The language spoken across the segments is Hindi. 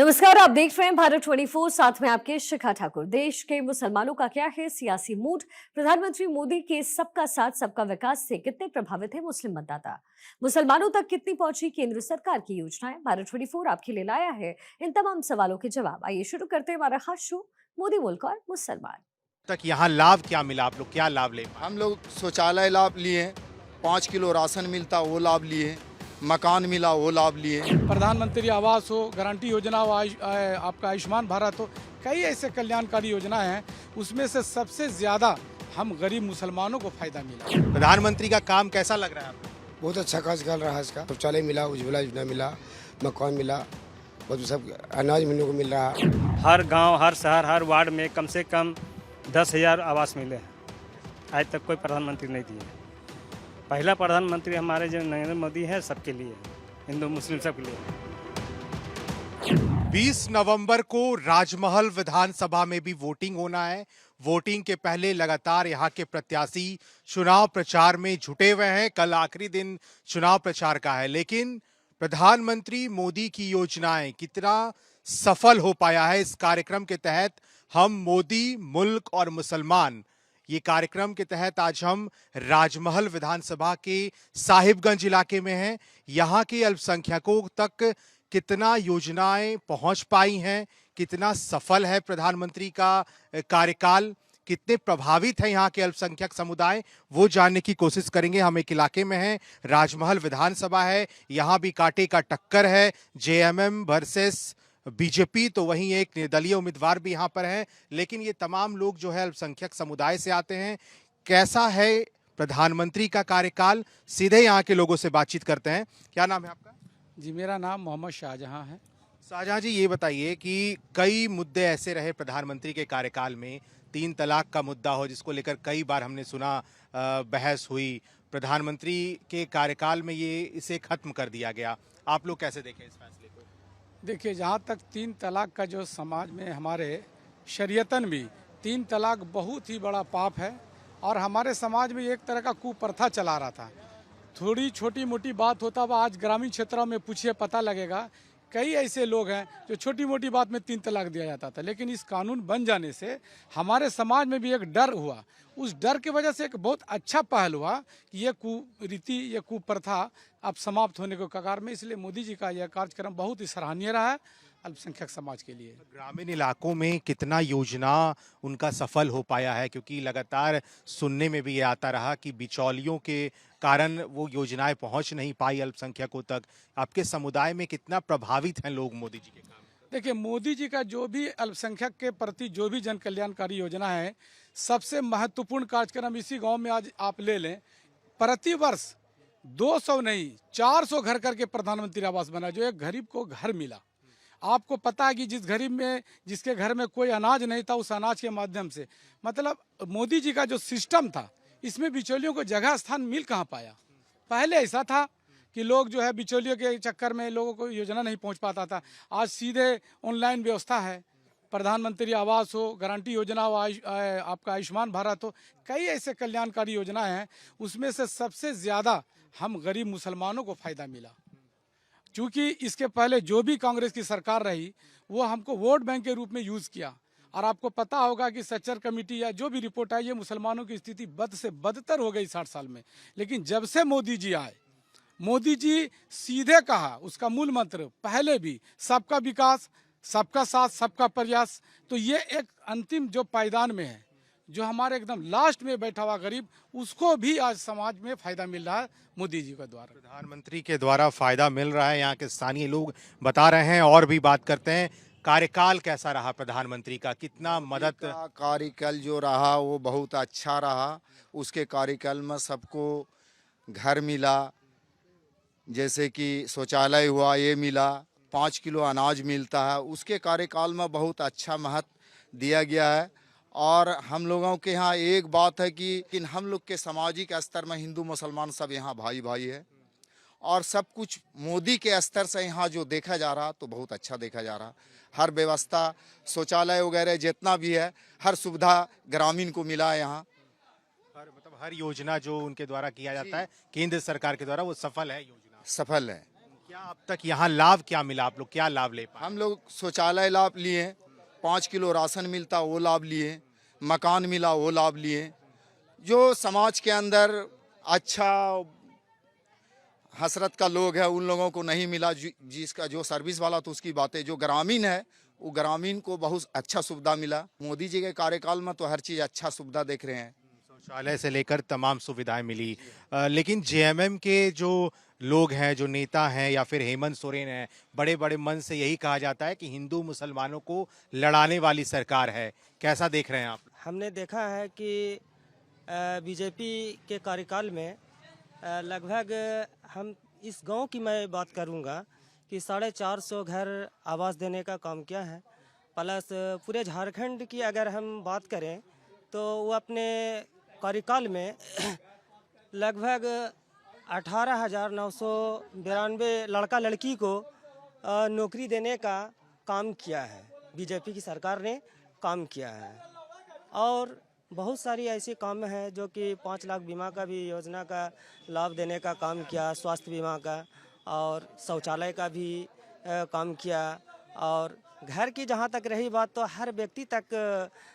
नमस्कार, आप देख रहे हैं भारत 24। साथ में आपके शिखा ठाकुर। देश के मुसलमानों का क्या है सियासी मूड? प्रधानमंत्री मोदी के सबका साथ सबका विकास से कितने प्रभावित है मुस्लिम मतदाता? मुसलमानों तक कितनी पहुंची केंद्र सरकार की योजनाएं? भारत 24 आपके लिए लाया है इन तमाम सवालों के जवाब। आइए शुरू करते हैं हमारा खास शो मोदी मुल्क और मुसलमान। तक यहाँ लाभ क्या मिला? आप लोग क्या लाभ ले पाए? हम लोग शौचालय लाभ लिए, 5 किलो राशन मिलता वो लाभ लिए, मकान मिला वो लाभ लिए। प्रधानमंत्री आवास हो, गारंटी योजना हो, आपका आयुष्मान भारत हो, कई ऐसे कल्याणकारी योजनाएं हैं, उसमें से सबसे ज़्यादा हम गरीब मुसलमानों को फायदा मिला। प्रधानमंत्री का काम कैसा लग रहा है आपको? बहुत अच्छा काज कर रहा है। इसका शौचालय मिला, उज्ज्वला योजना मिला, मकान मिला, बहुत सब अनाज मिलने को मिल रहा है। हर गांव, हर शहर, हर वार्ड में कम से कम 10,000 आवास मिले हैं। आज तक कोई प्रधानमंत्री नहीं दिए। पहला प्रधानमंत्री हमारे जो नरेंद्र मोदी है, सबके लिए, हिंदू मुस्लिम सबके लिए। 20 नवंबर को राजमहल विधानसभा में भी वोटिंग होना है। वोटिंग के पहले लगातार यहाँ के प्रत्याशी चुनाव प्रचार में जुटे हुए हैं। कल आखिरी दिन चुनाव प्रचार का है, लेकिन प्रधानमंत्री मोदी की योजनाएं कितना सफल हो पाया है। इस कार्यक्रम के तहत हम मोदी मुल्क और मुसलमान, ये कार्यक्रम के तहत आज हम राजमहल विधानसभा के साहिबगंज इलाके में हैं। यहाँ के अल्पसंख्यकों तक कितना योजनाएं पहुंच पाई हैं, कितना सफल है प्रधानमंत्री का कार्यकाल, कितने प्रभावित है यहाँ के अल्पसंख्यक समुदाय, वो जानने की कोशिश करेंगे। हम एक इलाके में हैं, राजमहल विधानसभा है, यहाँ भी कांटे का टक्कर है, जेएमएम वर्सेस बीजेपी। तो वहीं एक निर्दलीय उम्मीदवार भी यहाँ पर है, लेकिन ये तमाम लोग जो है अल्पसंख्यक समुदाय से आते हैं। कैसा है प्रधानमंत्री का कार्यकाल, सीधे यहाँ के लोगों से बातचीत करते हैं। क्या नाम है आपका? जी, मेरा नाम मोहम्मद शाहजहां है। शाहजहां जी, ये बताइए कि कई मुद्दे ऐसे रहे प्रधानमंत्री के कार्यकाल में, 3 तलाक का मुद्दा हो जिसको लेकर कई बार हमने सुना बहस हुई। प्रधानमंत्री के कार्यकाल में ये इसे खत्म कर दिया गया। आप लोग कैसे देखें इस फैसले को? देखिए, जहाँ तक 3 तलाक का जो समाज में हमारे शरीयतन भी 3 तलाक बहुत ही बड़ा पाप है, और हमारे समाज में एक तरह का कुप्रथा चला रहा था। थोड़ी छोटी मोटी बात होता हुआ आज ग्रामीण क्षेत्रों में पूछिए, पता लगेगा कई ऐसे लोग हैं जो छोटी मोटी बात में 3 तलाक दिया जाता था। लेकिन इस कानून बन जाने से हमारे समाज में भी एक डर हुआ। उस डर की वजह से एक बहुत अच्छा पहल हुआ कि ये कुरीति, ये कुप्रथा अब समाप्त होने को कगार में। इसलिए मोदी जी का यह कार्यक्रम बहुत ही सराहनीय रहा है अल्पसंख्यक समाज के लिए। ग्रामीण इलाकों में कितना योजना उनका सफल हो पाया है? क्योंकि लगातार सुनने में भी ये आता रहा कि बिचौलियों के कारण वो योजनाएं पहुंच नहीं पाई अल्पसंख्यकों तक। आपके समुदाय में कितना प्रभावित हैं लोग मोदी जी के काम? देखिए, मोदी जी का जो भी अल्पसंख्यक के प्रति जो भी जन कल्याणकारी योजना है, सबसे महत्वपूर्ण कार्यक्रम इसी गांव में आज आप ले लें। प्रतिवर्ष 200 नहीं 400 घर करके प्रधानमंत्री आवास बना, जो एक गरीब को घर मिला। आपको पता है कि जिस गरीब में, जिसके घर में कोई अनाज नहीं था, उस अनाज के माध्यम से, मतलब मोदी जी का जो सिस्टम था, इसमें बिचौलियों को जगह स्थान मिल कहाँ पाया। पहले ऐसा था कि लोग जो है बिचौलियों के चक्कर में लोगों को योजना नहीं पहुंच पाता था। आज सीधे ऑनलाइन व्यवस्था है। प्रधानमंत्री आवास हो, गारंटी योजना हो, आपका आयुष्मान भारत हो, कई ऐसे कल्याणकारी योजनाएं हैं, उसमें से सबसे ज़्यादा हम गरीब मुसलमानों को फ़ायदा मिला। चूँकि इसके पहले जो भी कांग्रेस की सरकार रही, वो हमको वोट बैंक के रूप में यूज़ किया। और आपको पता होगा कि सच्चर कमेटी या जो भी रिपोर्ट आई, ये मुसलमानों की स्थिति बद से बदतर हो गई 60 साल में। लेकिन जब से मोदी जी आए, मोदी जी सीधे कहा, उसका मूल मंत्र पहले भी सबका विकास, सबका साथ, सबका प्रयास। तो ये एक अंतिम जो पायदान में है, जो हमारे एकदम लास्ट में बैठा हुआ गरीब, उसको भी आज समाज में फायदा मिल रहा है मोदी जी के द्वारा। प्रधानमंत्री के द्वारा फायदा मिल रहा है, यहाँ के स्थानीय लोग बता रहे हैं। और भी बात करते हैं, कार्यकाल कैसा रहा प्रधानमंत्री का, कितना मदद? कार्यकाल जो रहा वो बहुत अच्छा रहा। उसके कार्यकाल में सबको घर मिला, जैसे कि शौचालय हुआ, ये मिला, 5 किलो अनाज मिलता है। उसके कार्यकाल में बहुत अच्छा महत्व दिया गया है। और हम लोगों के यहाँ एक बात है कि हम लोग के सामाजिक स्तर में हिंदू मुसलमान सब यहाँ भाई भाई है, और सब कुछ मोदी के स्तर से यहाँ जो देखा जा रहा तो बहुत अच्छा देखा जा रहा। हर व्यवस्था, शौचालय वगैरह जितना भी है, हर सुविधा ग्रामीण को मिला है यहाँ। हर योजना जो उनके द्वारा किया जाता है केंद्र सरकार के द्वारा, वो सफल है, योजना सफल है। क्या अब तक यहाँ लाभ क्या मिला, आप लोग क्या लाभ ले पाए? हम लोग शौचालय लाभ लिए, 5 किलो राशन मिलता वो लाभ लिए, मकान मिला वो लाभ लिए। जो समाज के अंदर अच्छा हसरत का लोग है उन लोगों को नहीं मिला, जिसका जो सर्विस वाला तो उसकी बात है। जो ग्रामीण है वो ग्रामीण को बहुत अच्छा सुविधा मिला। मोदी जी के कार्यकाल में तो हर चीज़ अच्छा सुविधा देख रहे हैं। शौचालय से लेकर तमाम सुविधाएं मिली। लेकिन जेएमएम के जो लोग हैं, जो नेता हैं या फिर हेमंत सोरेन हैं, बड़े बड़े मन से यही कहा जाता है कि हिंदू मुसलमानों को लड़ाने वाली सरकार है। कैसा देख रहे हैं आप? हमने देखा है कि बीजेपी के कार्यकाल में लगभग हम इस गांव की मैं बात करूंगा कि 450 घर आवास देने का काम किया है। प्लस पूरे झारखंड की अगर हम बात करें तो वो अपने कार्यकाल में लगभग 18,992 लड़का लड़की को नौकरी देने का काम किया है। बीजेपी की सरकार ने काम किया है और बहुत सारी ऐसी काम हैं जो कि 5 लाख बीमा का भी योजना का लाभ देने का काम किया, स्वास्थ्य बीमा का और शौचालय का भी काम किया। और घर की जहाँ तक रही बात तो हर व्यक्ति तक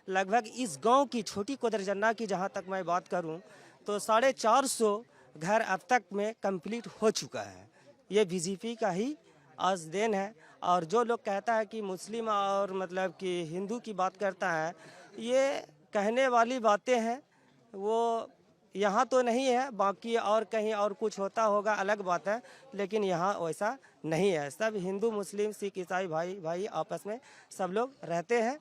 लगभग इस गांव की छोटी कोदरजन्ना की जहाँ तक मैं बात करूं तो 450 घर अब तक में कंप्लीट हो चुका है। ये बीजेपी का ही आज देन है। और जो लोग कहता है कि मुस्लिम और मतलब कि हिंदू की बात करता है, ये कहने वाली बातें हैं। वो यहाँ तो नहीं है, बाकी और कहीं और कुछ होता होगा अलग बात है, लेकिन यहाँ वैसा नहीं है। सब हिंदू मुस्लिम सिख ईसाई भाई भाई आपस में सब लोग रहते हैं,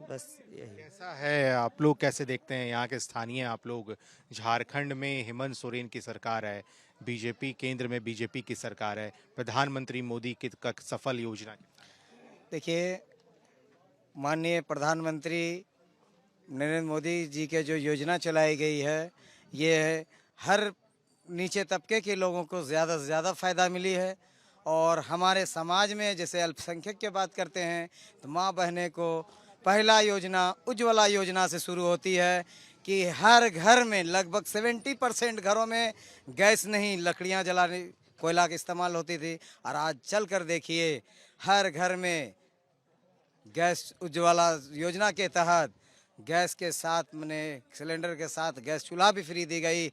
बस यही। कैसा है, आप लोग कैसे देखते हैं, यहाँ के स्थानीय आप लोग? झारखंड में हेमंत सोरेन की सरकार है, बीजेपी केंद्र में बीजेपी की सरकार है, प्रधानमंत्री मोदी की का सफल योजना। देखिए, माननीय प्रधानमंत्री नरेंद्र मोदी जी के जो योजना चलाई गई है, ये हर नीचे तबके के लोगों को ज़्यादा से ज़्यादा फ़ायदा मिली है। और हमारे समाज में जैसे अल्पसंख्यक की बात करते हैं तो माँ बहने को पहला योजना उज्ज्वला योजना से शुरू होती है कि हर घर में लगभग 70% घरों में गैस नहीं, लकड़ियाँ जलाने कोयला का इस्तेमाल होती थी। और आज चल कर देखिए हर घर में गैस उज्ज्वला योजना के तहत गैस के साथ मैंने सिलेंडर के साथ गैस चूल्हा भी फ्री दी गई।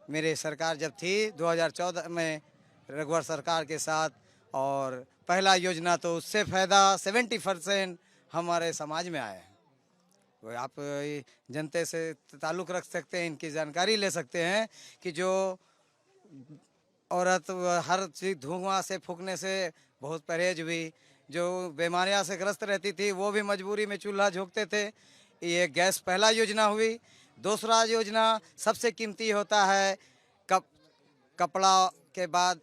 मेरे सरकार जब थी 2014 में रघुवर सरकार के साथ, और पहला योजना तो उससे फ़ायदा 70% हमारे समाज में आया है। वो आप जनता से ताल्लुक़ रख सकते हैं, इनकी जानकारी ले सकते हैं कि जो औरत हर चीज़ धुआं से फूकने से बहुत परहेज हुई, जो बीमारियां से ग्रस्त रहती थी वो भी मजबूरी में चूल्हा झोंकते थे। ये गैस पहला योजना हुई। दूसरा योजना सबसे कीमती होता है कपड़ा के बाद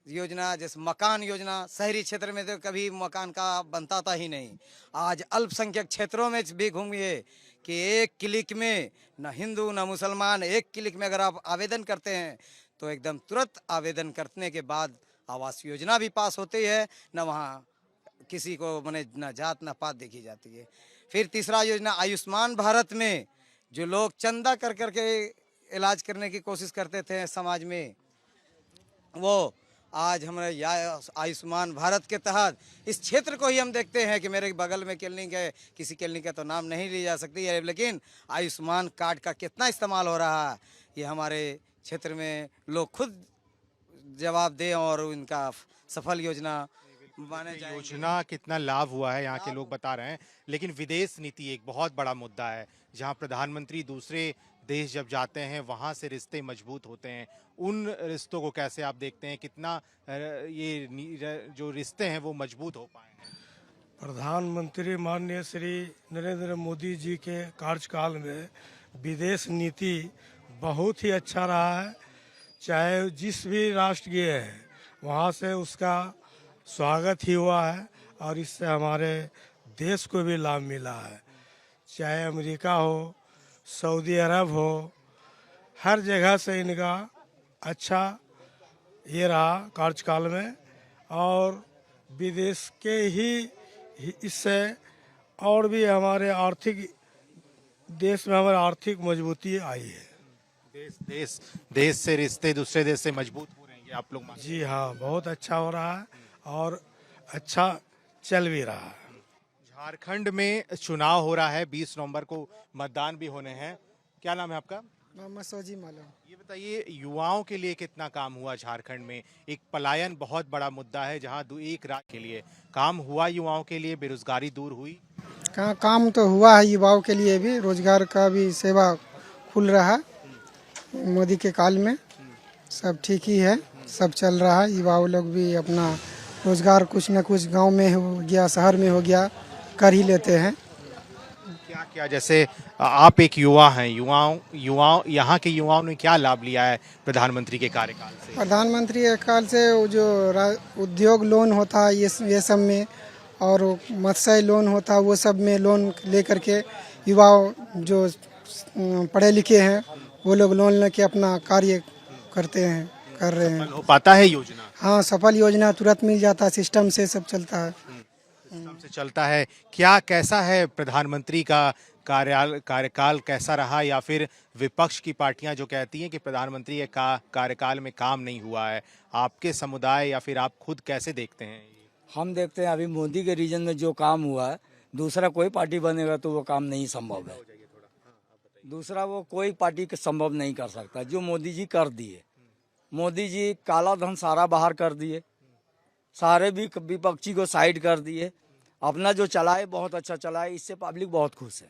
योजना, जैसे मकान योजना। शहरी क्षेत्र में तो कभी मकान का बनता था ही नहीं। आज अल्पसंख्यक क्षेत्रों में भी घूमिए कि एक क्लिक में न हिंदू न मुसलमान, एक क्लिक में अगर आप आवेदन करते हैं तो एकदम तुरंत आवेदन करने के बाद आवास योजना भी पास होती है। न वहाँ किसी को माने न जात न पात देखी जाती है। फिर तीसरा योजना आयुष्मान भारत में जो लोग चंदा कर करके इलाज करने की कोशिश करते थे समाज में, वो आज हमारे आयुष्मान भारत के तहत इस क्षेत्र को ही हम देखते हैं कि मेरे बगल में क्लिनिक है, किसी क्लिनिक का तो नाम नहीं ली जा सकती है, लेकिन आयुष्मान कार्ड का कितना इस्तेमाल हो रहा है ये हमारे क्षेत्र में लोग खुद जवाब दें और उनका सफल योजना माने जाएंगे। योजना कितना लाभ हुआ है यहाँ के लोग बता रहे हैं। लेकिन विदेश नीति एक बहुत बड़ा मुद्दा है, जहाँ प्रधानमंत्री दूसरे देश जब जाते हैं वहाँ से रिश्ते मजबूत होते हैं। उन रिश्तों को कैसे आप देखते हैं, कितना ये जो रिश्ते हैं वो मजबूत हो पाए हैं? प्रधानमंत्री माननीय श्री नरेंद्र मोदी जी के कार्यकाल में विदेश नीति बहुत ही अच्छा रहा है। चाहे जिस भी राष्ट्र गए हैं वहाँ से उसका स्वागत ही हुआ है और इससे हमारे देश को भी लाभ मिला है। चाहे अमेरिका हो, सऊदी अरब हो, हर जगह से इनका अच्छा ये रहा कार्यकाल में। और विदेश के ही इससे और भी हमारे आर्थिक देश में हमारे आर्थिक मजबूती आई है। देश से रिश्ते दूसरे देश से मजबूत हो रहे हैं, ये आप लोग मानते जी हाँ, बहुत अच्छा हो रहा है और अच्छा चल भी रहा है। हैं? झारखंड में चुनाव हो रहा है, 20 नवंबर को मतदान भी होने हैं। क्या नाम है आपका? मोहम्मद सोजी मालूम। ये बताइए, युवाओं के लिए कितना काम हुआ झारखंड में? एक पलायन बहुत बड़ा मुद्दा है, जहां एक राज्य के लिए काम हुआ, युवाओं के लिए बेरोजगारी दूर हुई। काम तो हुआ है युवाओं के लिए भी, रोजगार का भी सेवा खुल रहा है मोदी के काल में। सब ठीक ही है, सब चल रहा है। युवाओं लोग भी अपना रोजगार कुछ न कुछ गांव में हो गया, शहर में हो गया, कर ही लेते हैं। क्या क्या, जैसे आप एक युवा हैं, युवाओं यहाँ के युवाओं ने क्या लाभ लिया है प्रधानमंत्री के कार्यकाल से? प्रधानमंत्री के काल से वो जो उद्योग लोन होता है ये सब में, और मत्स्य लोन होता है वो सब में लोन लेकर के युवा जो पढ़े लिखे हैं वो लोग लोन लेके अपना कार्य करते हैं, कर रहे हैं। हो पाता है योजना? हाँ, सफल योजना तुरंत मिल जाता है, सिस्टम से सब चलता है। सिस्टम से चलता है। क्या कैसा है प्रधानमंत्री का कार्यकाल कैसा रहा, या फिर विपक्ष की पार्टियां जो कहती हैं कि प्रधानमंत्री के कार्यकाल में काम नहीं हुआ है, आपके समुदाय या फिर आप खुद कैसे देखते हैं? हम देखते हैं अभी मोदी के रीजन में जो काम हुआ है, दूसरा कोई पार्टी बनेगा तो वो काम नहीं संभव है। दूसरा वो कोई पार्टी संभव नहीं कर सकता जो मोदी जी कर दिए। मोदी जी काला धन सारा बाहर कर दिए, सारे भी विपक्षी को साइड कर दिए, अपना जो चलाए बहुत अच्छा चलाए, इससे पब्लिक बहुत खुश है।